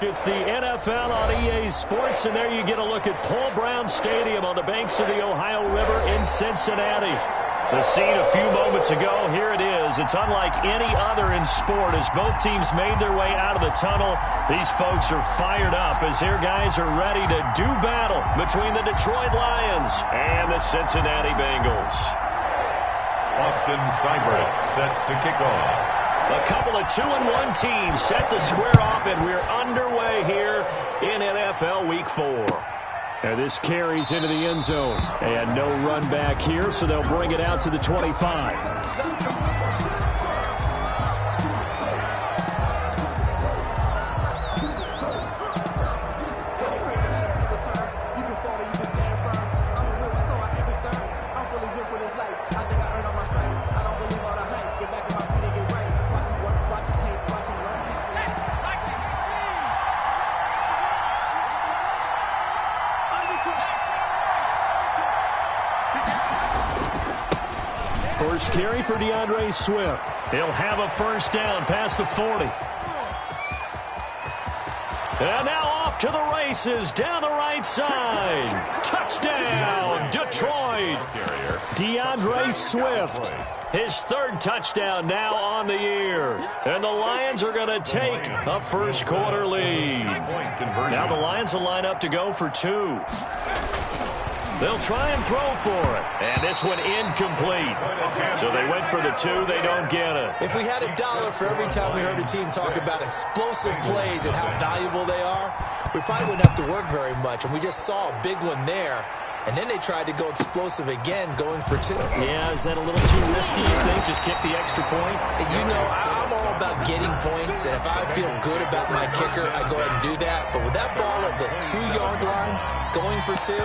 It's the NFL on EA Sports, and there you get a look at Paul Brown Stadium on the banks of the Ohio River in Cincinnati. The scene a few moments ago, here it is. It's unlike any other in sport as both teams made their way out of the tunnel. These folks are fired up as their guys are ready to do battle between the Detroit Lions and the Cincinnati Bengals. Austin Seibert set to kick off. A couple of 2-1 teams set to square off, and we're underway here in NFL Week 4. And this carries into the end zone. And no run back here, so they'll bring it out to the 25. First carry for DeAndre Swift. He'll have a first down past the 40. And now off to the races down the right side. Touchdown, Detroit. DeAndre Swift. His third touchdown now on the year. And the Lions are going to take a first quarter lead. Now the Lions will line up to go for 2. They'll try and throw for it. And this one incomplete. So they went for the 2. They don't get it. If we had $1 for every time we heard a team talk about explosive plays and how valuable they are, we probably wouldn't have to work very much. And we just saw a big one there. And then they tried to go explosive again, going for 2. Yeah, is that a little too risky, you think? Just kick the extra point? And you know, I'm all about getting points. And if I feel good about my kicker, I go ahead and do that. But with that ball at the 2-yard line, going for 2,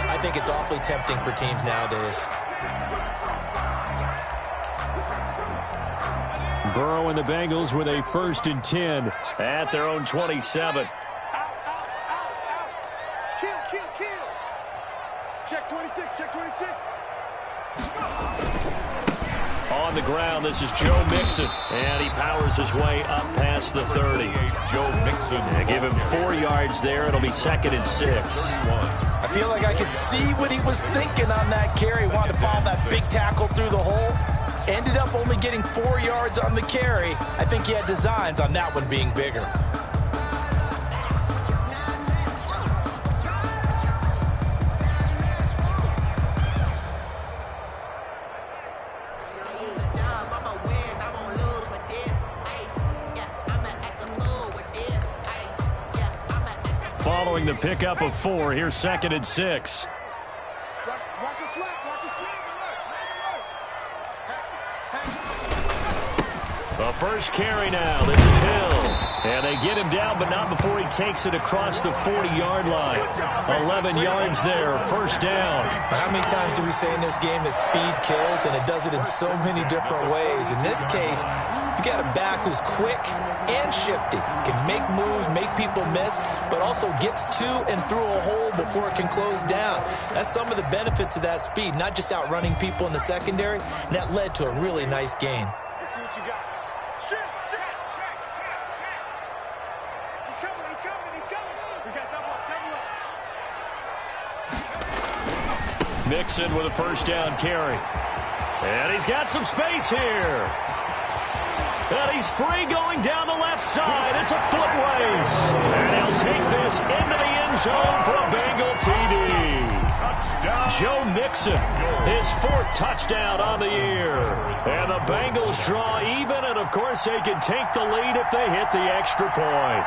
I think it's awfully tempting for teams nowadays. Burrow and the Bengals with a 1st and 10 at their own 27. Check 26, check 26. On the ground, this is Joe Mixon. And he powers his way up past the 30. Joe Mixon. And give him 4 yards there. It'll be 2nd and 6. I feel like I could see what he was thinking on that carry. Wanted to follow that big tackle through the hole. Ended up only getting 4 yards on the carry. I think he had designs on that one being bigger. Following the pickup of 4, here's 2nd and 6. Watch the slap, watch the slap. The first carry now. This is Hill. And they get him down, but not before he takes it across the 40-yard line. 11 yards there, first down. How many times do we say in this game that speed kills, and it does it in so many different ways? In this case, you got a back who's quick and shifty, can make moves, make people miss, but also gets to and through a hole before it can close down. That's some of the benefits of that speed, not just outrunning people in the secondary, and that led to a really nice gain. Let's see what you got. Shit. He's coming. We got double up. Mixon with a first down carry. And he's got some space here. And he's free going down the left side. It's a foot race. And he'll take this into the end zone for a Bengal TD. Touchdown. Joe Mixon, his 4th touchdown on the year. And the Bengals draw even, and of course they can take the lead if they hit the extra point.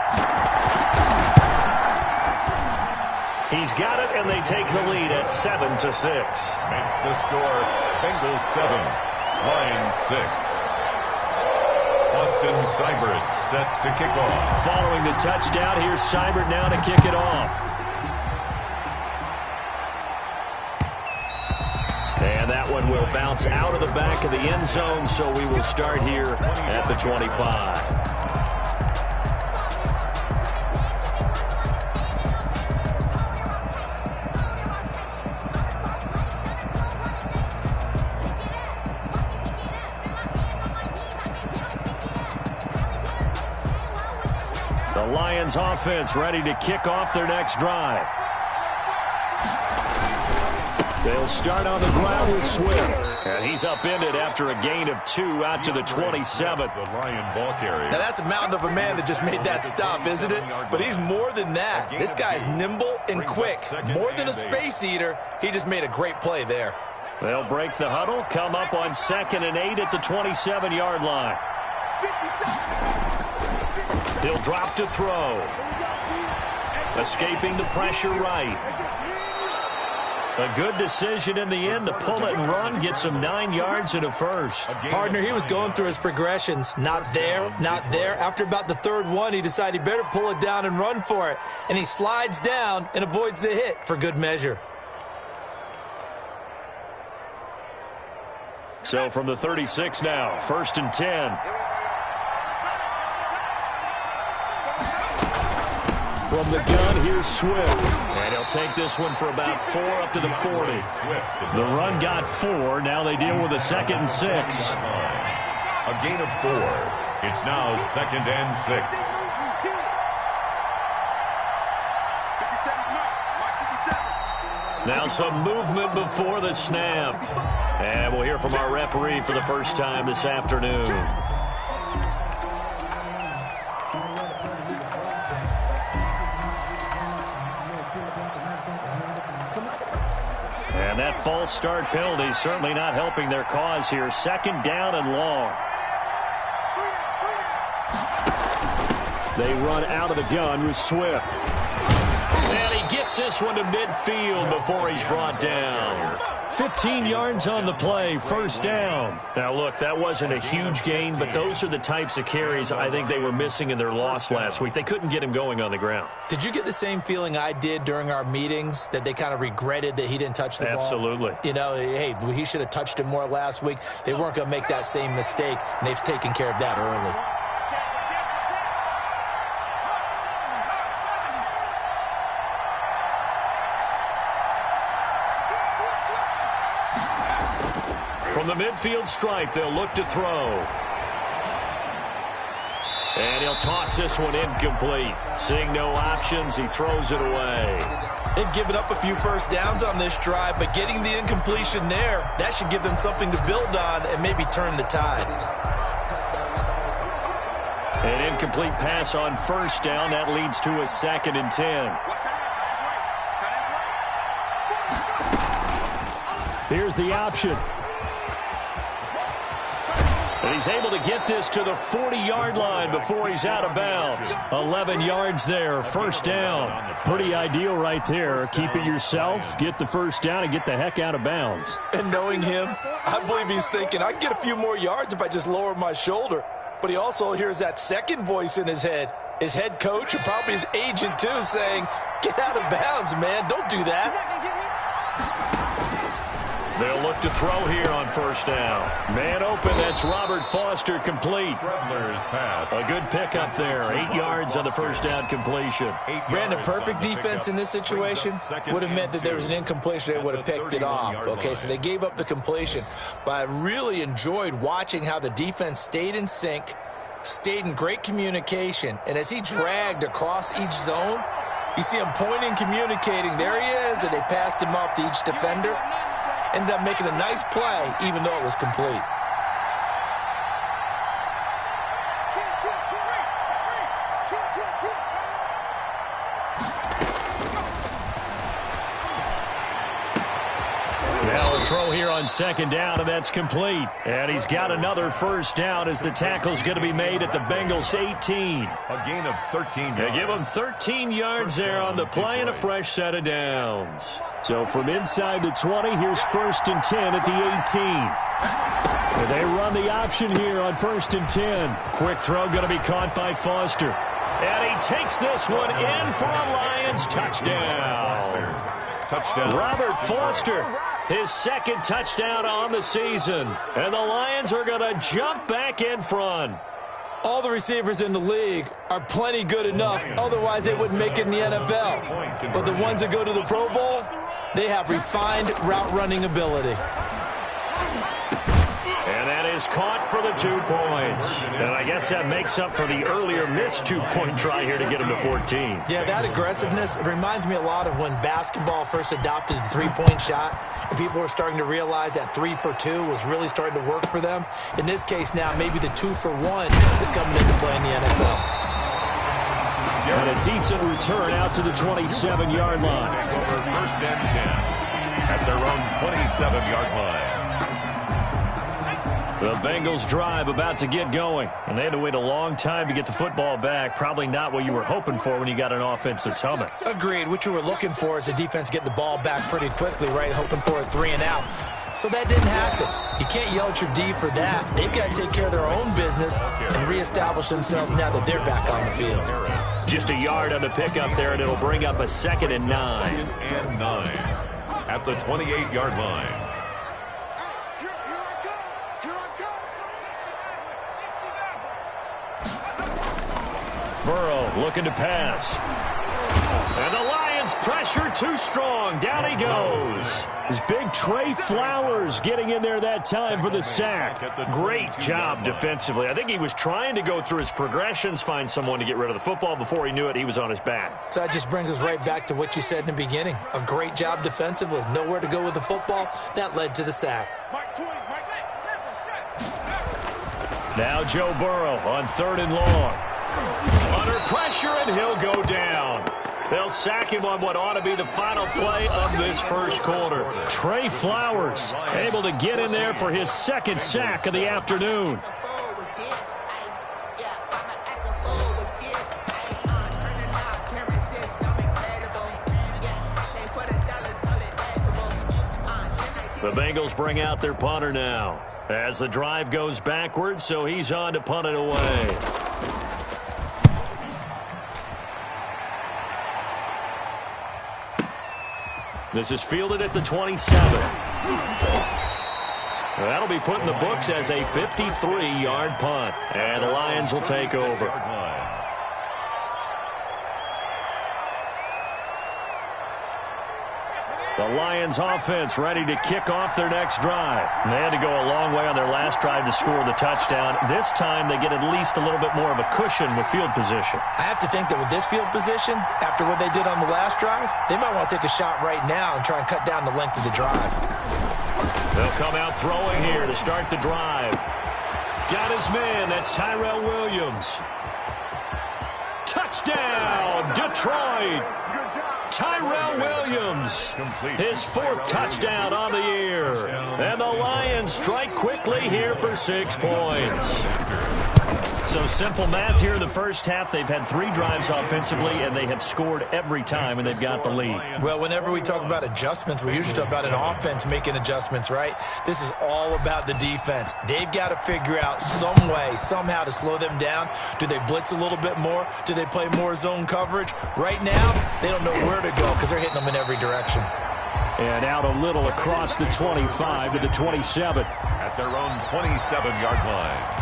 He's got it, and they take the lead at 7-6. Makes the score Bengals 7, Lions 6. Austin Seibert set to kick off. Following the touchdown, here's Seibert now to kick it off. And that one will bounce out of the back of the end zone, so we will start here at the 25. The Lions offense ready to kick off their next drive. They'll start on the ground with Swift. And he's upended after a gain of 2 out to the 27. The Lion ball carrier. Now, that's a mountain of a man that just made that stop, isn't it? But he's more than that. This guy's nimble and quick. More than a space eater. He just made a great play there. They'll break the huddle, come up on 2nd and 8 at the 27-yard line. He'll drop to throw. Escaping the pressure right. A good decision in the end to pull it and run, get some 9 yards and a first. Partner, he was going through his progressions. Not there, not there. After about the 3rd one, he decided he better pull it down and run for it. And he slides down and avoids the hit for good measure. So from the 36 now, 1st and 10. From the gun, here's Swift. And he'll take this one for about 4 up to the 40. The run got 4. Now they deal with a 2nd and 6. A gain of 4. It's now 2nd and 6. Now some movement before the snap. And we'll hear from our referee for the first time this afternoon. And that false start penalty certainly not helping their cause here. 2nd down and long. They run out of the gun with Swift. And he gets this one to midfield before he's brought down. 15 yards on the play, 1st down. Now, look, that wasn't a huge gain, but those are the types of carries I think they were missing in their loss last week. They couldn't get him going on the ground. Did you get the same feeling I did during our meetings, that they kind of regretted that he didn't touch the ball? Absolutely. You know, hey, he should have touched it more last week. They weren't going to make that same mistake, and they've taken care of that early. From the midfield stripe, they'll look to throw. And he'll toss this one incomplete. Seeing no options, he throws it away. They've given up a few 1st downs on this drive, but getting the incompletion there, that should give them something to build on and maybe turn the tide. An incomplete pass on 1st down. That leads to a 2nd and 10. Here's the option. And he's able to get this to the 40-yard line before he's out of bounds. 11 yards there, 1st down. Pretty ideal right there. Keep it yourself, get the 1st down, and get the heck out of bounds. And knowing him, I believe he's thinking, I can get a few more yards if I just lower my shoulder. But he also hears that 2nd voice in his head. His head coach and probably his agent, too, saying, get out of bounds, man. Don't do that. They'll look to throw here on 1st down. Man open, that's Robert Foster, complete. Strebler's pass. A good pickup there. 8 yards on the 1st down completion. Brandon, perfect defense in this situation would have meant that there was an incompletion. They would have picked it off. Okay, so they gave up the completion. But I really enjoyed watching how the defense stayed in sync, stayed in great communication. And as he dragged across each zone, you see him pointing, communicating. There he is, and they passed him off to each defender. Ended up making a nice play, even though it was complete. Now a throw here on 2nd down, and that's complete. And he's got another 1st down as the tackle's going to be made at the Bengals 18. A gain of 13 yards. They give him 13 yards there on the play and a fresh set of downs. So from inside the 20, here's 1st and 10 at the 18. And they run the option here on 1st and 10. Quick throw going to be caught by Foster. And he takes this one in for a Lions touchdown. Touchdown. Robert Foster, his 2nd touchdown on the season. And the Lions are going to jump back in front. All the receivers in the league are plenty good enough. Otherwise, they wouldn't make it in the NFL. But the ones that go to the Pro Bowl, they have refined route running ability. And that is caught for the 2 points. And I guess that makes up for the earlier missed 2-point try here to get him to 14. Yeah, that aggressiveness, it reminds me a lot of when basketball first adopted the three-point shot, and people were starting to realize that 3 for 2 was really starting to work for them. In this case now, maybe the 2 for 1 is coming into play in the NFL. And a decent return out to the 27-yard line. Over 1st and 10 at their own 27-yard line. The Bengals drive about to get going, and they had to wait a long time to get the football back. Probably not what you were hoping for when you got an offense that's humming. Agreed. What you were looking for is the defense getting the ball back pretty quickly, right? Hoping for a 3 and out. So that didn't happen. You can't yell at your D for that. They've got to take care of their own business and reestablish themselves now that they're back on the field. Just a yard on the pickup there, and it'll bring up a 2nd and 9. 2nd and 9 at the 28-yard line. Burrow looking to pass. And the Lions pressure too strong. Down he goes. His big Trey Flowers getting in there that time for the sack. Great job defensively. I think he was trying to go through his progressions, find someone to get rid of the football. Before he knew it, he was on his back. So that just brings us right back to what you said in the beginning. A great job defensively. Nowhere to go with the football. That led to the sack. Now Joe Burrow on 3rd and long. Under pressure, and he'll go down. They'll sack him on what ought to be the final play of this first quarter. Trey Flowers able to get in there for his 2nd sack of the afternoon. The Bengals bring out their punter now as the drive goes backwards, so he's on to punt it away. This is fielded at the 27. That'll be put in the books as a 53-yard punt. And the Lions will take over. The Lions offense ready to kick off their next drive. They had to go a long way on their last drive to score the touchdown. This time they get at least a little bit more of a cushion with field position. I have to think that with this field position, after what they did on the last drive, they might want to take a shot right now and try and cut down the length of the drive. They'll come out throwing here to start the drive. Got his man. That's Tyrell Williams. Touchdown, Detroit. Tyrell Williams, his 4th touchdown on the year. And the Lions strike quickly here for 6 points. So simple math here in the first half. They've had 3 drives offensively, and they have scored every time, and they've got the lead. Well, whenever we talk about adjustments, we usually talk about an offense making adjustments, right? This is all about the defense. They've got to figure out some way, somehow to slow them down. Do they blitz a little bit more? Do they play more zone coverage? Right now, they don't know where to go because they're hitting them in every direction. And out a little across the 25 to the 27. At their own 27-yard line.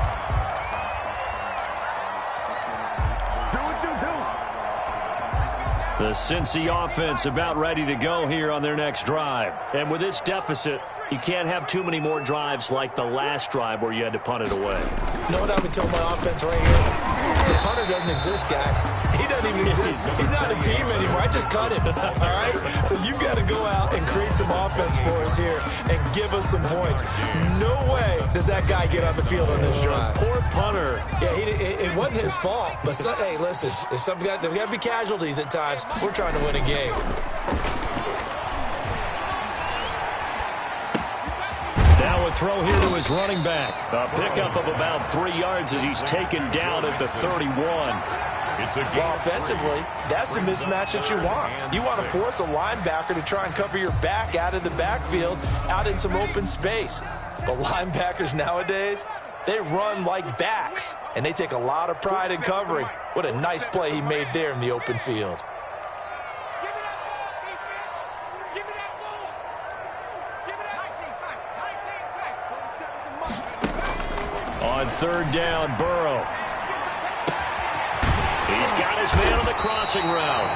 The Cincy offense about ready to go here on their next drive. And with this deficit, you can't have too many more drives like the last drive where you had to punt it away. You know what I've been telling my offense right here? The punter doesn't exist, guys. He doesn't even exist. He's not a team anymore. I just cut him, all right? So you've got to go out and create some offense for us here and give us some points. No way does that guy get on the field on this drive. Poor punter. Yeah, it wasn't his fault. But, hey, listen, there's got to be casualties at times. We're trying to win a game. Now a throw here to his running back. A pickup of about 3 yards as he's taken down at the 31. Well, offensively, that's the mismatch that you want. You want to force a linebacker to try and cover your back out of the backfield, out in some open space. But linebackers nowadays, they run like backs, and they take a lot of pride in covering. What a nice play he made there in the open field. On 3rd down, Burrow. He's got his man on the crossing route.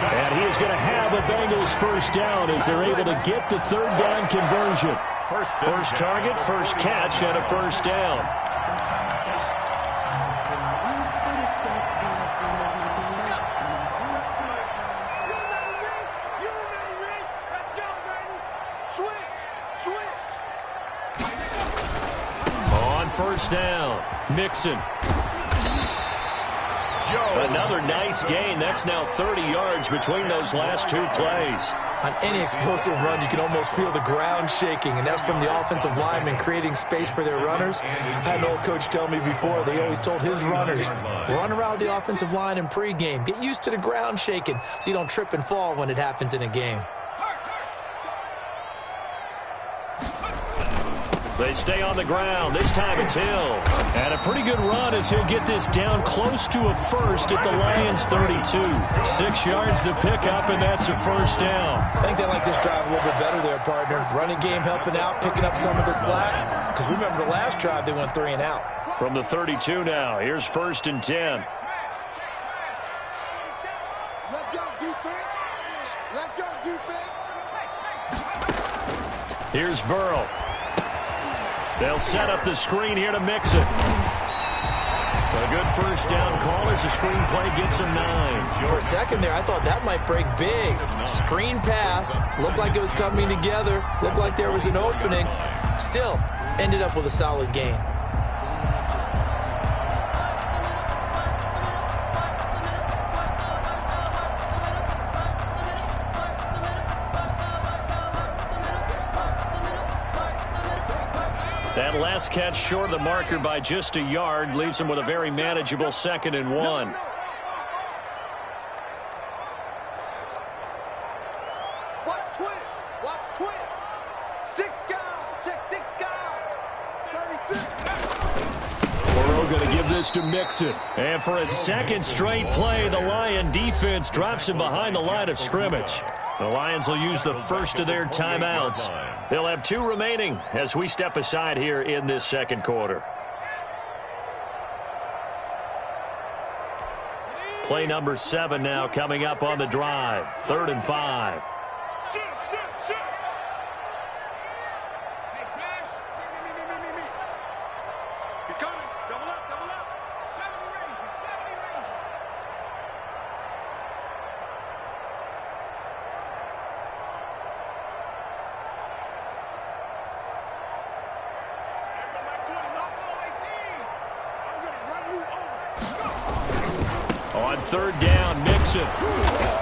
And he is going to have a Bengals 1st down as they're able to get the 3rd down conversion. First target, first catch, and a first down. On first down, Mixon. Another nice gain. That's now 30 yards between those last two plays. On any explosive run, you can almost feel the ground shaking, and that's from the offensive linemen creating space for their runners. I had an old coach tell me before, they always told his runners, run around the offensive line in pregame. Get used to the ground shaking so you don't trip and fall when it happens in a game. They stay on the ground. This time it's Hill. And a pretty good run as he'll get this down close to a first at the Lions' 32. 6 yards to pick up, and that's a first down. I think they like this drive a little bit better there, partner. Running game helping out, picking up some of the slack. Because remember the last drive, they went 3 and out. From the 32 now, here's 1st and 10. Let's go, defense. Let's go, defense. Here's Burrow. They'll set up the screen here to Mixon. A good first down call as the screen play gets him 9. For a second there, I thought that might break big. Screen pass. Looked like it was coming together. Looked like there was an opening. Still, ended up with a solid gain. That last catch short of the marker by just a yard leaves him with a very manageable 2nd and 1. Watch twins. Watch twins. 6 guys. Check 6 guys. 36. Burrow going to give this to Mixon. And for a second straight play, the Lion defense drops him behind the line of scrimmage. The Lions will use the first of their timeouts. They'll have 2 remaining as we step aside here in this second quarter. Play number 7 now coming up on the drive. 3rd and 5. Shoot, shoot, shoot. Hey, smash. Me. He's coming. Double up, double up. 70 Ranger, 70 Ranger. On 3rd down, Mixon.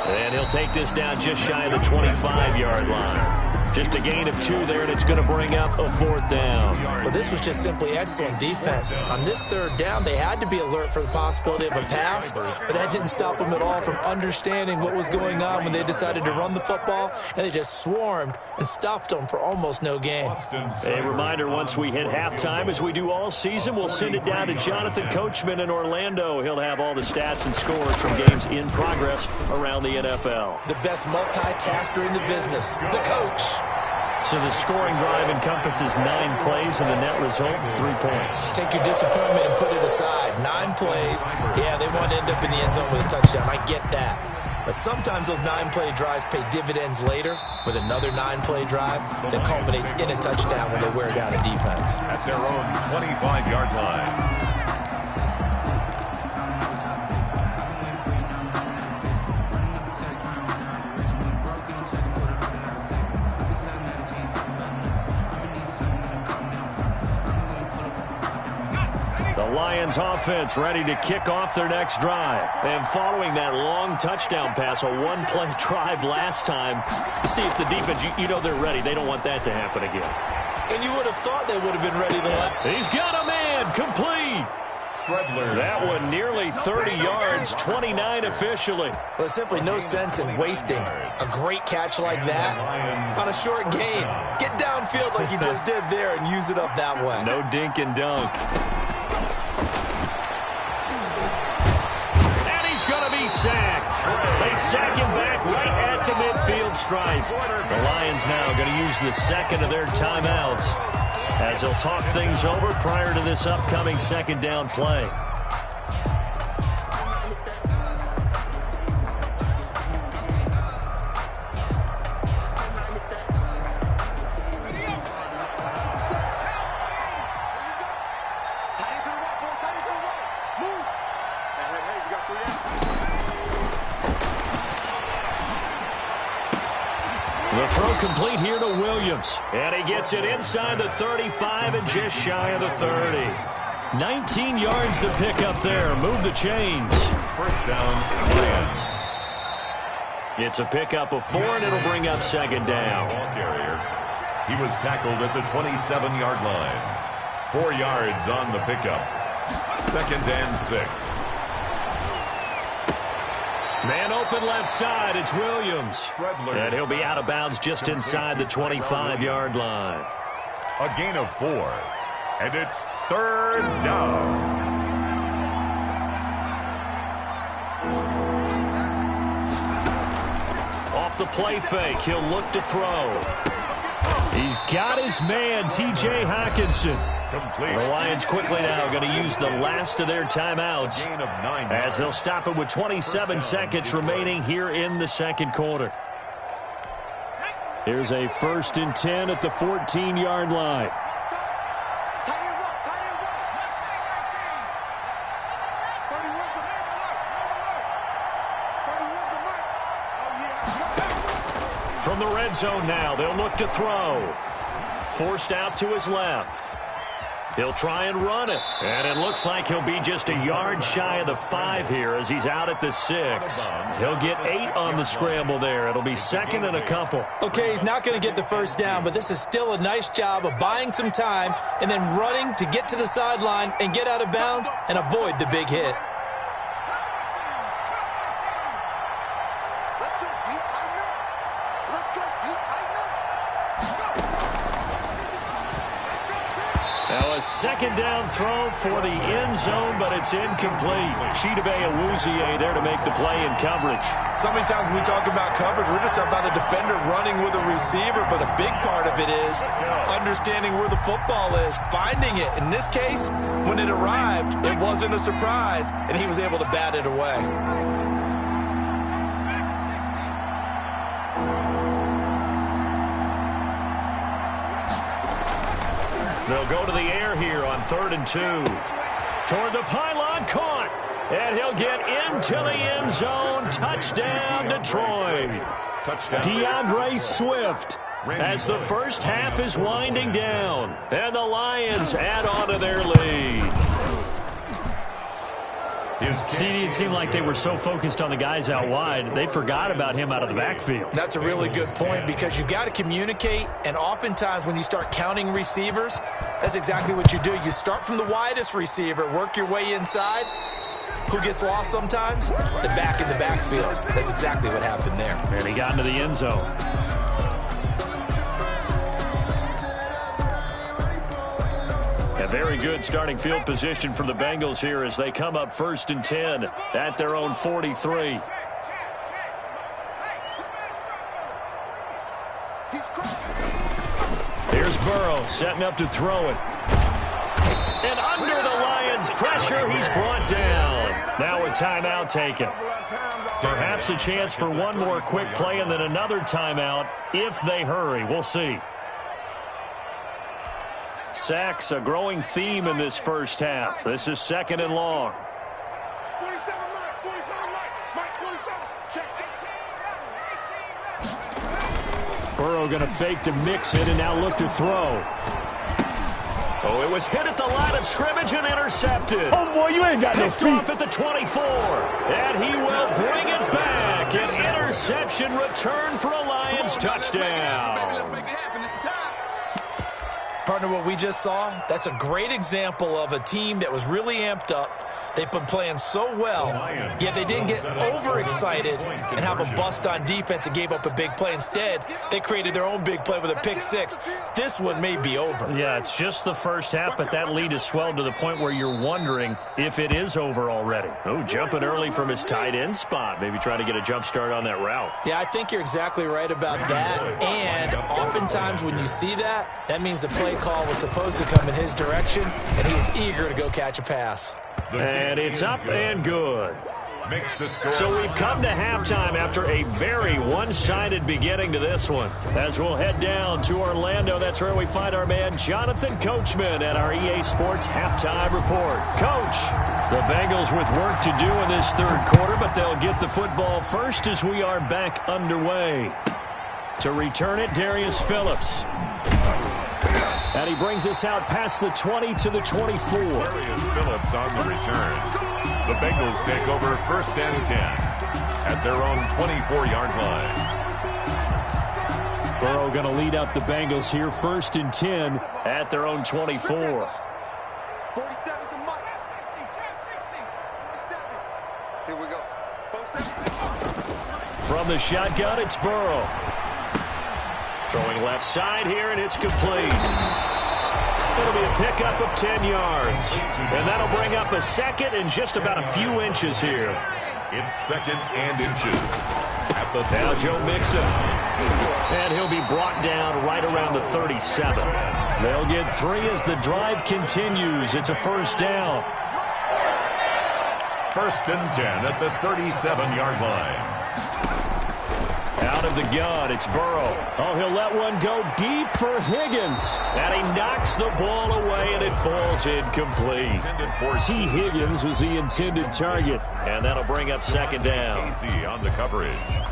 And he'll take this down just shy of the 25-yard line. Just a gain of 2 there, and it's going to bring up a 4th down. Well, this was just simply excellent defense. On this 3rd down, they had to be alert for the possibility of a pass, but that didn't stop them at all from understanding what was going on when they decided to run the football, and they just swarmed and stuffed them for almost no gain. A reminder, once we hit halftime, as we do all season, we'll send it down to Jonathan Coachman in Orlando. He'll have all the stats and scores from games in progress around the NFL. The best multitasker in the business, the coach. So the scoring drive encompasses 9 plays, and the net result, 3 points. Take your disappointment and put it aside. 9 plays. Yeah, they want to end up in the end zone with a touchdown. I get that. But sometimes those 9-play drives pay dividends later with another 9-play drive that culminates in a touchdown when they wear down a defense. At their own 25-yard line. Lions offense ready to kick off their next drive. And following that long touchdown pass, a 1-play drive last time, see if the defense, you know they're ready. They don't want that to happen again. And you would have thought they would have been ready the last. He's got a man, complete. That one nearly 30 yards, 29 officially. Well, there's simply no sense in wasting a great catch like that on a short gain. Get downfield like you just did there and use it up that way. No dink and dunk. Sacked. They sack him back right at the midfield stripe. The Lions now going to use the second of their timeouts as they'll talk things over prior to this upcoming 2nd down play. throw complete here to Williams. And he gets it inside the 35 and just shy of the 30. 19 yards to pick up there. Move the chains. First down, Lions. It's a pickup of 4, and it'll bring up second down. Ball carrier. He was tackled at the 27-yard line. 4 yards on the pickup. Second and 6. Man open left side. It's Williams. And he'll be out of bounds just inside the 25-yard line. A gain of 4. And it's third down. Off the play fake, he'll look to throw. He's got his man, T.J. Hockenson. Complete. The Lions quickly now going to use the last of their timeouts Gain of 9 as they'll stop it with 27 seconds remaining here in the second quarter. Here's a 1st and 10 at the 14-yard line. From the red zone now, they'll look to throw. Forced out to his left. He'll try and run it. And it looks like he'll be just a yard shy of the 5 here as he's out at the 6. He'll get 8 on the scramble there. It'll be second and a couple. Okay, he's not going to get the first down, but this is still a nice job of buying some time and then running to get to the sideline and get out of bounds and avoid the big hit. Now a second down throw for the end zone, but it's incomplete. Chidobe Awuzie there to make the play in coverage. So many times when we talk about coverage, we're just about a defender running with a receiver, but a big part of it is understanding where the football is, finding it. In this case, when it arrived, it wasn't a surprise, and he was able to bat it away. They'll go to the air here on 3rd and 2. Toward the pylon, caught. And he'll get into the end zone. Touchdown, Detroit. Touchdown. DeAndre Swift as the first half is winding down. And the Lions add on to their lead. CD, it seemed like they were so focused on the guys out wide, they forgot about him out of the backfield. That's a really good point because you've got to communicate, and oftentimes when you start counting receivers, that's exactly what you do. You start from the widest receiver, work your way inside. Who gets lost sometimes? The back in the backfield. That's exactly what happened there. And he got into the end zone. A very good starting field position for the Bengals here as they come up 1st and 10 at their own 43. Here's Burrow setting up to throw it. And under the Lions' pressure, he's brought down. Now a timeout taken. Perhaps a chance for one more quick play and then another timeout if they hurry. We'll see. Sacks, a growing theme in this first half. This is 2nd and long. 47 Mike, 47. Check. Burrow going to fake to mix it and now look to throw. Oh, it was hit at the line of scrimmage and intercepted. Oh, boy, you ain't got no Picked feet. off at the 24. And he will bring it back. An interception return for a Lions touchdown. Partner, what we just saw, that's a great example of a team that was really amped up. They've been playing so well, yet they didn't get overexcited and have a bust on defense and gave up a big play. Instead, they created their own big play with a pick six. This one may be over. Yeah, it's just the first half, but that lead has swelled to the point where you're wondering if it is over already. Oh, jumping early from his tight end spot. Maybe trying to get a jump start on that route. Yeah, I think you're exactly right about that. And oftentimes when you see that, that means the play call was supposed to come in his direction, and he was eager to go catch a pass. And it's up and good. So we've come to halftime after a very one-sided beginning to this one. As we'll head down to Orlando, that's where we find our man Jonathan Coachman at our EA Sports Halftime Report. Coach, the Bengals with work to do in this third quarter, but they'll get the football first as we are back underway. To return it, Darius Phillips. And he brings us out past the 20 to the 24. Darius Phillips on the return. The Bengals take over 1st and 10 at their own 24-yard line. Burrow going to lead up the Bengals here, 1st and 10 at their own 24. 47 the mark. 60. Here we go. From the shotgun, it's Burrow. Throwing left side here, and it's complete. It'll be a pickup of 10 yards. And that'll bring up a second and just about a few inches here. It's 2nd and inches. At the now Joe Mixon. And he'll be brought down right around the 37. They'll get 3 as the drive continues. It's a 1st down. 1st and 10 at the 37-yard line. Out of the gun, it's Burrow. Oh, he'll let one go deep for Higgins. And he knocks the ball away, and it falls incomplete. T. Higgins was the intended target. And that'll bring up 2nd down. Easy on the coverage. 19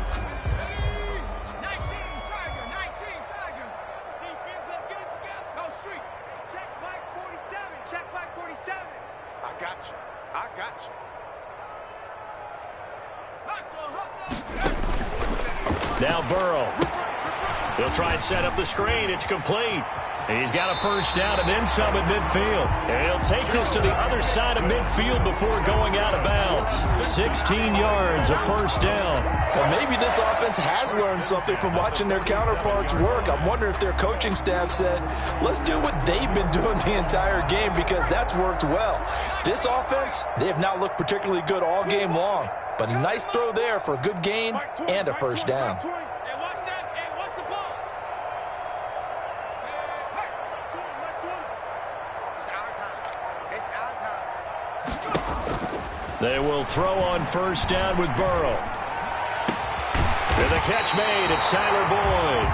Tiger. Defense, let's get it together. Go street. Check flag 47. Check flag 47. I got you. Now Burrow. He'll try and set up the screen. It's complete. He's got a 1st down and then some at midfield. And he'll take this to the other side of midfield before going out of bounds. 16 yards, a 1st down. Well, maybe this offense has learned something from watching their counterparts work. I'm wondering if their coaching staff said, let's do what they've been doing the entire game, because that's worked well. This offense, they have not looked particularly good all game long. But a nice throw there for a good gain and a 1st down. They will throw on 1st down with Burrow. And the catch made. It's Tyler Boyd.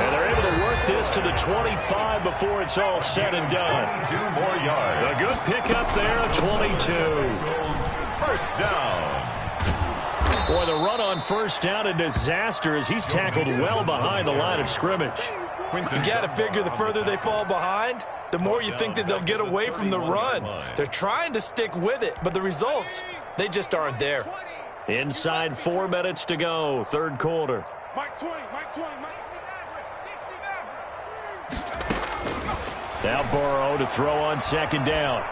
And they're able to work this to the 25 before it's all said and done. 2 more yards. A good pickup there, a 22. 1st down. Boy, the run on 1st down, a disaster as he's tackled well behind the line of scrimmage. You got to figure the further they fall behind, the more you think that they'll get away from the run. They're trying to stick with it, but the results, they just aren't there. Inside 4 minutes to go, 3rd quarter. Mike 20. Now Burrow to throw on 2nd down.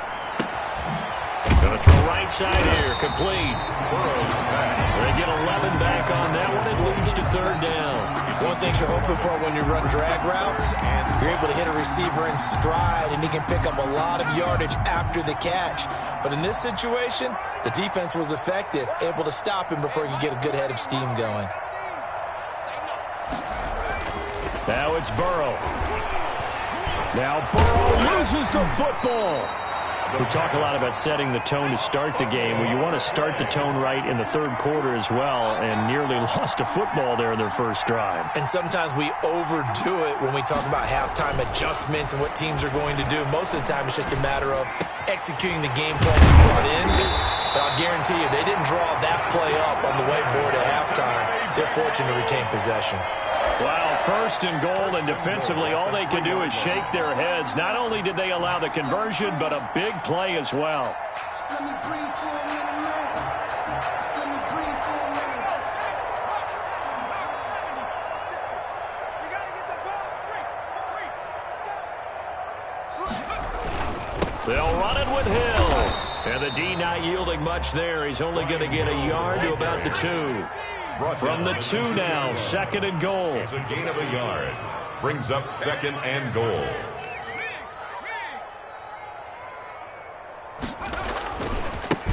Going to throw right side here, complete. Burrow's back. They get 11 back on that one. It leads to 3rd down. One thing you're hoping for when you run drag routes, you're able to hit a receiver in stride, and he can pick up a lot of yardage after the catch. But in this situation, the defense was effective, able to stop him before he could get a good head of steam going. Now it's Burrow. Now Burrow loses the football. We talk a lot about setting the tone to start the game. Well, you want to start the tone right in the 3rd quarter as well, and nearly lost a football there in their 1st drive. And sometimes we overdo it when we talk about halftime adjustments and what teams are going to do. Most of the time, it's just a matter of executing the game plan you brought in. But I'll guarantee you, they didn't draw that play up on the whiteboard at halftime. They're fortunate to retain possession. Wow, 1st and goal, and defensively all they can do is shake their heads. Not only did they allow the conversion, but a big play as well. They'll run it with Hill. And the D not yielding much there. He's only going to get a yard to about the 2. From the 2 now, 2nd and goal. It's a gain of a yard. Brings up 2nd and goal.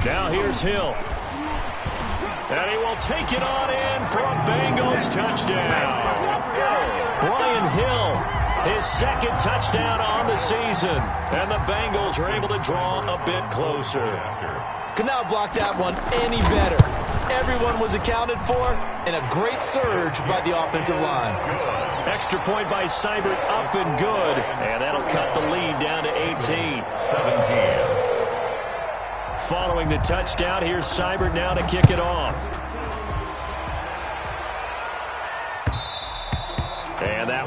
Now here's Hill. And he will take it on in for a Bengals touchdown. Brian Hill, his 2nd touchdown on the season. And the Bengals are able to draw a bit closer. Could not block that one any better. Everyone was accounted for, and a great surge by the offensive line. Extra point by Seibert, up and good. And that'll cut the lead down to 18. 17. Following the touchdown, here's Seibert now to kick it off.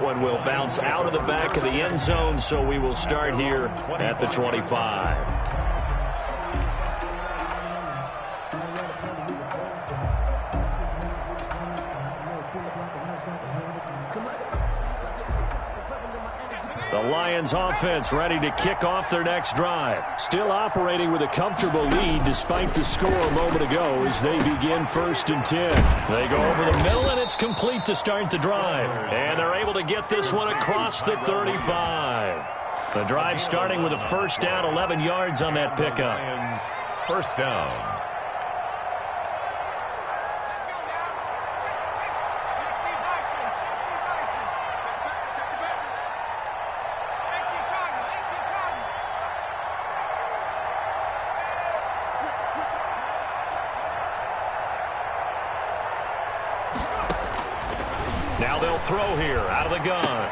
one will bounce out of the back of the end zone, so we will start here at the 25. The Lions offense ready to kick off their next drive. Still operating with a comfortable lead despite the score a moment ago as they begin 1st and 10. They go over the middle, and it's complete to start the drive. And they're able to get this one across the 35. The drive starting with a first down, 11 yards on that pickup. First down. Now they'll throw here out of the gun.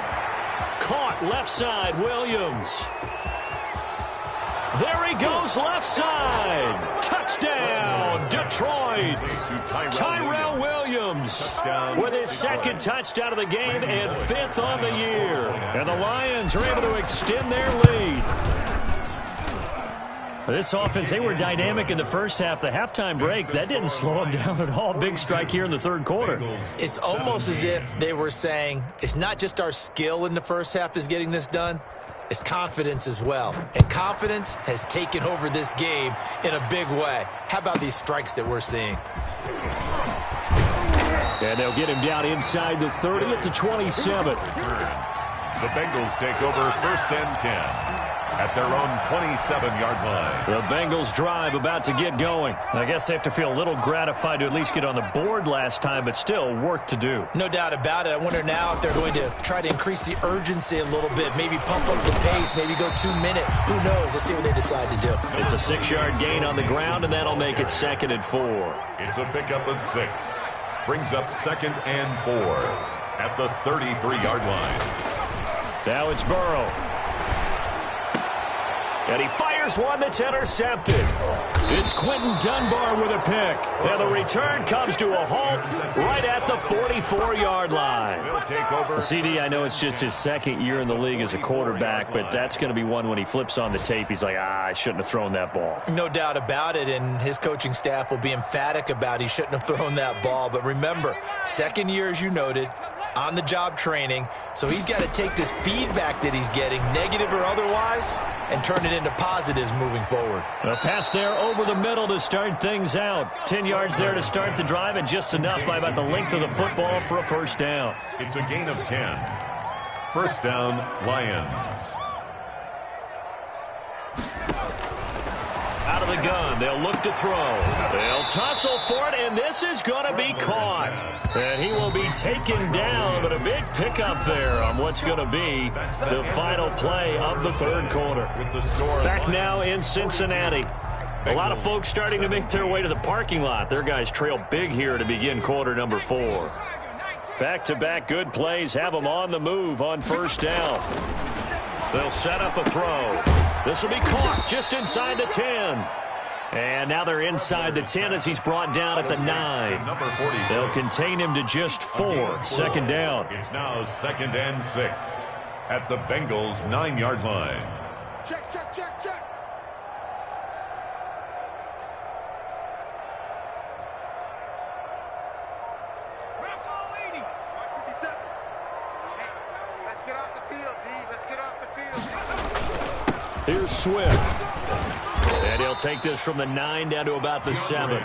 Caught left side, Williams. There he goes left side. Touchdown, Detroit. Tyrell Williams with his second touchdown of the game and 5th on the year. And the Lions are able to extend their lead. This offense, they were dynamic in the first half. The halftime break, that didn't slow them down at all. Big strike here in the 3rd quarter. It's almost as if they were saying, it's not just our skill in the first half that's getting this done, it's confidence as well. And confidence has taken over this game in a big way. How about these strikes that we're seeing? And they'll get him down inside the 30 at the 27. The Bengals take over 1st and 10. At their own 27-yard line. The Bengals drive about to get going. I guess they have to feel a little gratified to at least get on the board last time, but still work to do. No doubt about it. I wonder now if they're going to try to increase the urgency a little bit, maybe pump up the pace, maybe go 2-minute. Who knows? Let's see what they decide to do. It's a 6-yard gain on the ground, and that'll make it 2nd and 4. It's a pickup of 6. Brings up 2nd and 4 at the 33-yard line. Now it's Burrow. And he fires one that's intercepted. It's Quentin Dunbar with a pick. And the return comes to a halt right at the 44-yard line. CD, I know it's just his 2nd year in the league as a quarterback, but that's going to be one when he flips on the tape. He's like, I shouldn't have thrown that ball. No doubt about it, and his coaching staff will be emphatic about he shouldn't have thrown that ball. But remember, 2nd year, as you noted, on-the-job training, so he's got to take this feedback that he's getting, negative or otherwise, and turn it into positives moving forward. A pass there over the middle to start things out. 10 yards there to start the drive, and just enough by about the length of the football for a first down. It's a gain of 10. First down, Lions. Out of the gun, they'll look to throw. They'll tussle for it, and this is going to be caught. And he will be taken down, but a big pickup there on what's going to be the final play of the 3rd quarter. Back now in Cincinnati. A lot of folks starting to make their way to the parking lot. Their guys trail big here to begin quarter number 4. Back-to-back good plays have them on the move on first down. They'll set up a throw. This will be caught just inside the 10. And now they're inside the 10 as he's brought down at the 9. They'll contain him to just 4. 2nd down. It's now 2nd and 6 at the Bengals' 9-yard line. Check, check, check, check. Here's Swift. And he'll take this from the 9 down to about the 7.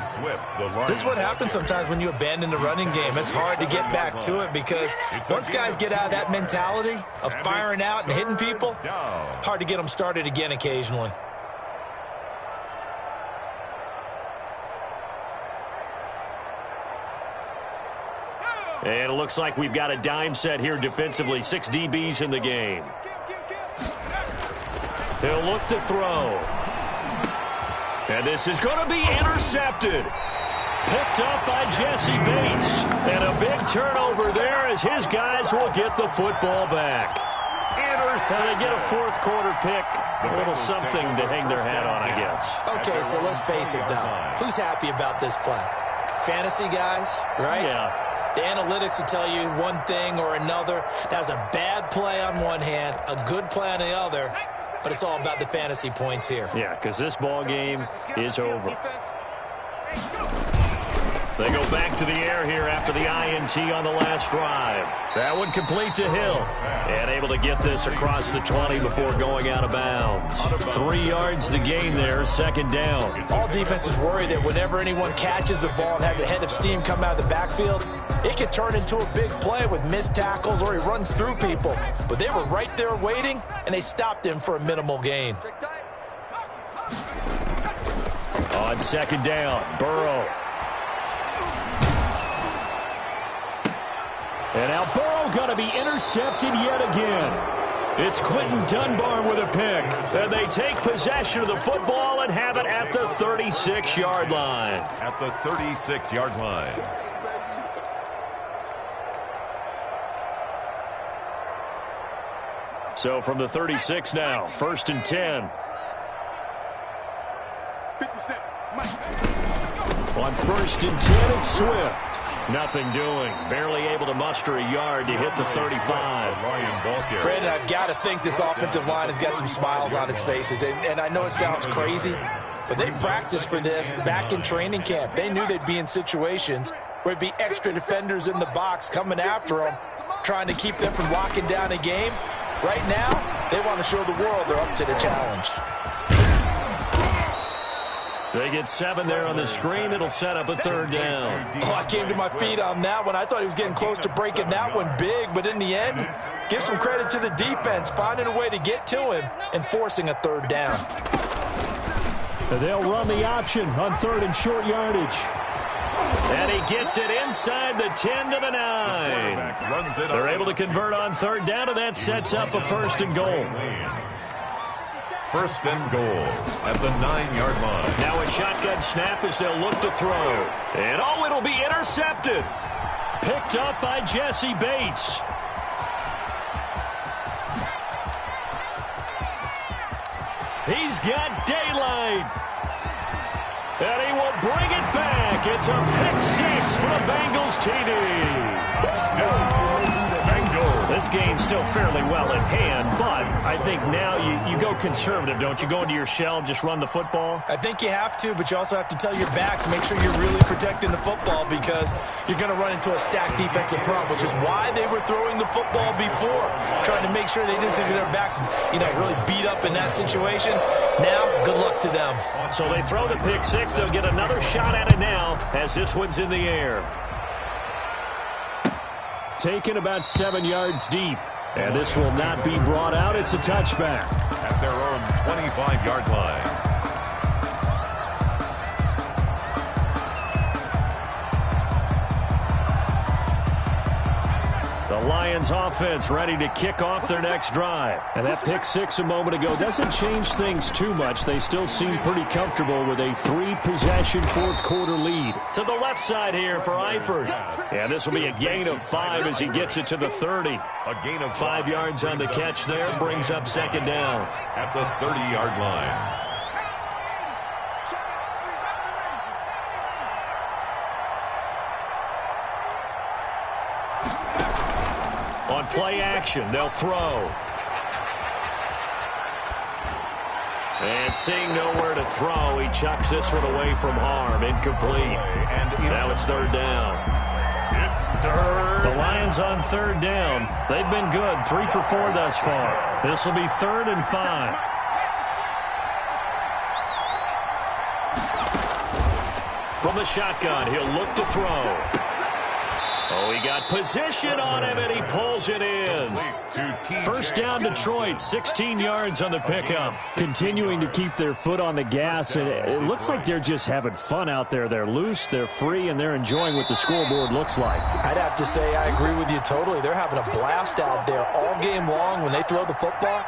This is what happens sometimes when you abandon the running game. It's hard to get back to it because once guys get out of that mentality of firing out and hitting people, hard to get them started again occasionally. And it looks like we've got a dime set here defensively. 6 DBs in the game. He'll look to throw. And this is going to be intercepted. Picked up by Jesse Bates. And a big turnover there as his guys will get the football back. And they get a 4th quarter pick. A little something to hang their hat on, I guess. Okay, so let's face it, though. Who's happy about this play? Fantasy guys, right? Yeah. The analytics will tell you one thing or another. That's a bad play on one hand, a good play on the other, but it's all about the fantasy points here. Yeah, because this ball game is over. They go back to the air here after the INT on the last drive. That one complete to Hill. And able to get this across the 20 before going out of bounds. 3 yards the gain there, second down. All defenses worry that whenever anyone catches the ball and has a head of steam come out of the backfield, it could turn into a big play with missed tackles or he runs through people. But they were right there waiting, and they stopped him for a minimal gain. On second down, Burrow. And now Burrow going to be intercepted yet again. It's Quentin Dunbar with a pick. And they take possession of the football and have it at the 36-yard line. At the 36-yard line. So from the 36 now, 1st and 10. 57. On 1st and 10, it's Swift. Nothing doing. Barely able to muster a yard to hit the 35. Brandon, I've got to think this offensive line has got some smiles on its faces. And I know it sounds crazy, but they practiced for this back in training camp. They knew they'd be in situations where it'd be extra defenders in the box coming after them, trying to keep them from locking down a game. Right now, they want to show the world they're up to the challenge. They get 7 there on the screen. It'll set up a 3rd down. Oh, I came to my feet on that one. I thought he was getting close to breaking that one big, but in the end, give some credit to the defense, finding a way to get to him and forcing a 3rd down. They'll run the option on 3rd and short yardage. And he gets it inside the 10 to the 9. They're able to convert on 3rd down, and that sets up a 1st and goal. 1st and goal at the 9-yard line. Now a shotgun snap as they'll look to throw. And oh, it'll be intercepted. Picked up by Jesse Bates. He's got daylight. And he will bring it back. It's a pick 6 for the Bengals TD. This game's still fairly well in hand, but I think now you go conservative, don't you? Go into your shell and just run the football? I think you have to, but you also have to tell your backs, make sure you're really protecting the football because you're going to run into a stacked defensive front, which is why they were throwing the football before, trying to make sure they didn't get their backs, really beat up in that situation. Now, good luck to them. So they throw the pick 6. They'll get another shot at it now as this one's in the air. Taken about 7 yards deep. And this will not be brought out. It's a touchback. At their own 25-yard line. The Lions offense ready to kick off their next drive. And that pick 6 a moment ago doesn't change things too much. They still seem pretty comfortable with a 3-possession 4th-quarter lead. To the left side here for Eifert. And this will be a gain of 5 as he gets it to the 30. A gain of 5 yards on the catch there. Brings up 2nd down. At the 30-yard line. On play action, they'll throw. And seeing nowhere to throw, he chucks this one away from harm. Incomplete. And now it's 3rd down. It's 3rd. The Lions on 3rd down. They've been good. 3 for 4 thus far. This will be 3rd and 5. From the shotgun, he'll look to throw. Oh, he got position on him, and he pulls it in. 1st down, Detroit, 16 yards on the pickup. Continuing to keep their foot on the gas, and it looks like they're just having fun out there. They're loose, they're free, and they're enjoying what the scoreboard looks like. I'd have to say I agree with you totally. They're having a blast out there all game long when they throw the football.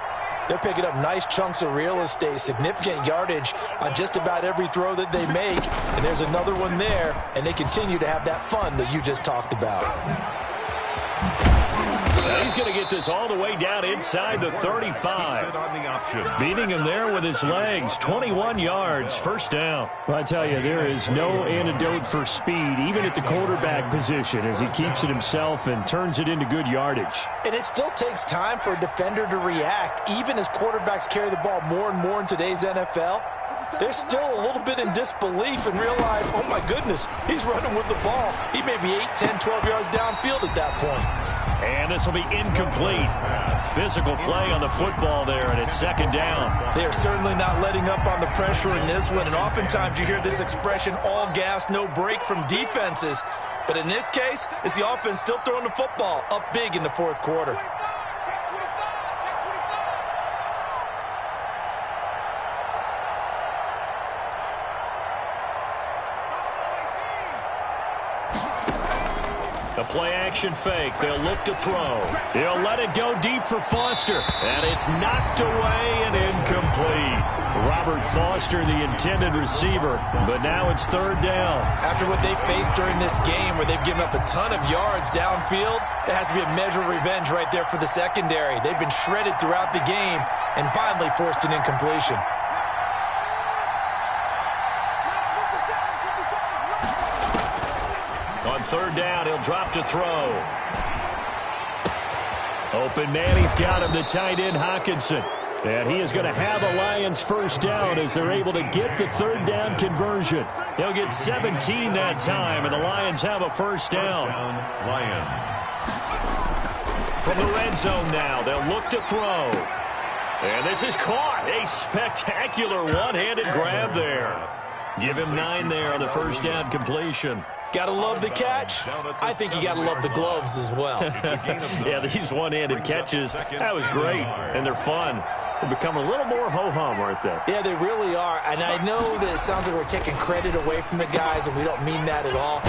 They're picking up nice chunks of real estate, significant yardage on just about every throw that they make. And there's another one there, and they continue to have that fun that you just talked about. He's going to get this all the way down inside the 35. On the option. Beating him there with his legs. 21 yards, first down. Well, I tell you, there is no antidote for speed, even at the quarterback position, as he keeps it himself and turns it into good yardage. And it still takes time for a defender to react, even as quarterbacks carry the ball more and more in today's NFL. They're still a little bit in disbelief and realize, oh my goodness, he's running with the ball. He may be 8, 10, 12 yards downfield at that point. And this will be incomplete. Physical play on the football there, and it's second down. They're certainly not letting up on the pressure in this one, and oftentimes you hear this expression, all gas, no break from defenses. But in this case, it's the offense still throwing the football up big in the fourth quarter. The play-action fake. They'll look to throw. He'll let it go deep for Foster. And it's knocked away and incomplete. Robert Foster, the intended receiver. But now it's third down. After what they faced during this game where they've given up a ton of yards downfield, there has to be a measure of revenge right there for the secondary. They've been shredded throughout the game and finally forced an incompletion. On third down, he'll drop to throw. Open man, he's got him, the tight end Hockenson. And he is going to have a Lions first down as they're able to get the third down conversion. They'll get 17 that time, and the Lions have a first down. Lions. From the red zone now, they'll look to throw. And this is caught. A spectacular one-handed grab there. Give him 9 there on the first down completion. Gotta love the catch. I think you gotta love the gloves as well. Yeah, these one-handed catches, that was great, and they're fun. They're becoming a little more ho-hum, aren't they? Yeah, they really are, and I know that it sounds like we're taking credit away from the guys, and we don't mean that at all.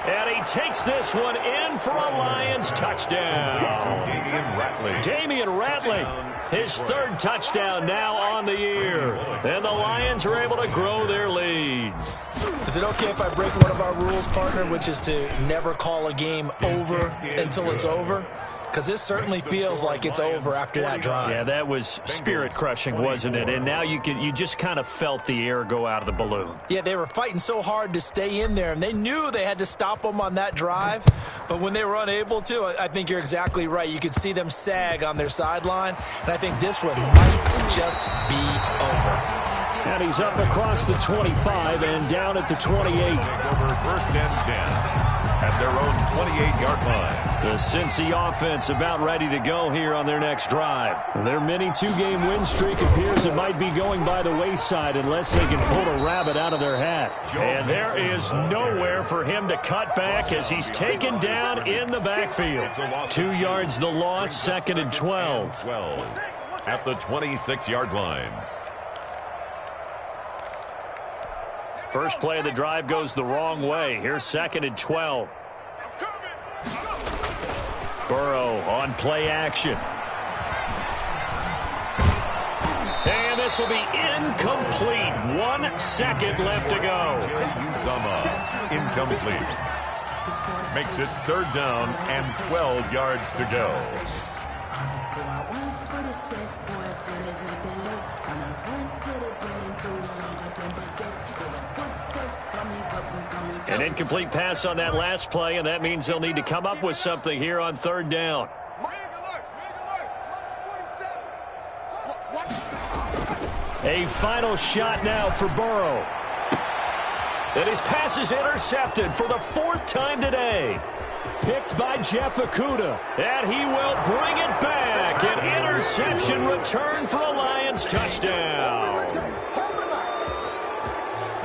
And he takes this one in for a Lions touchdown. Damian Ratley, his third touchdown now on the year. And the Lions are able to grow their lead. Is it okay if I break one of our rules, partner, which is to never call a game over until it's over? Because this certainly feels like it's over after that drive. Yeah, that was spirit-crushing, wasn't it? And now you just kind of felt the air go out of the balloon. Yeah, they were fighting so hard to stay in there, and they knew they had to stop them on that drive. But when they were unable to, I think you're exactly right. You could see them sag on their sideline, and I think this one might just be over. And he's up across the 25 and down at the 28. Take over first and 10 at their own 28-yard line. The Cincy offense about ready to go here on their next drive. Their mini two-game win streak appears it might be going by the wayside unless they can pull a rabbit out of their hat. And there is nowhere for him to cut back as he's taken down in the backfield. 2 yards the loss, second and 12. At the 26-yard line. First play of the drive goes the wrong way. Here's second and 12. Burrow on play action. And this will be incomplete. 1 second left to go. Uzama, incomplete. Makes it third down and 12 yards to go. An incomplete pass on that last play, and that means they'll need to come up with something here on third down. A final shot now for Burrow. And his pass is intercepted for the 4th time today. Picked by Jeff Okudah. And he will bring it back. An interception return for a Lions touchdown.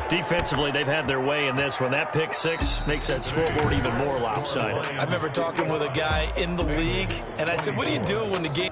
Defensively, they've had their way in this one. That pick 6 makes that scoreboard even more lopsided. I remember talking with a guy in the league, and I said, what do you do when the game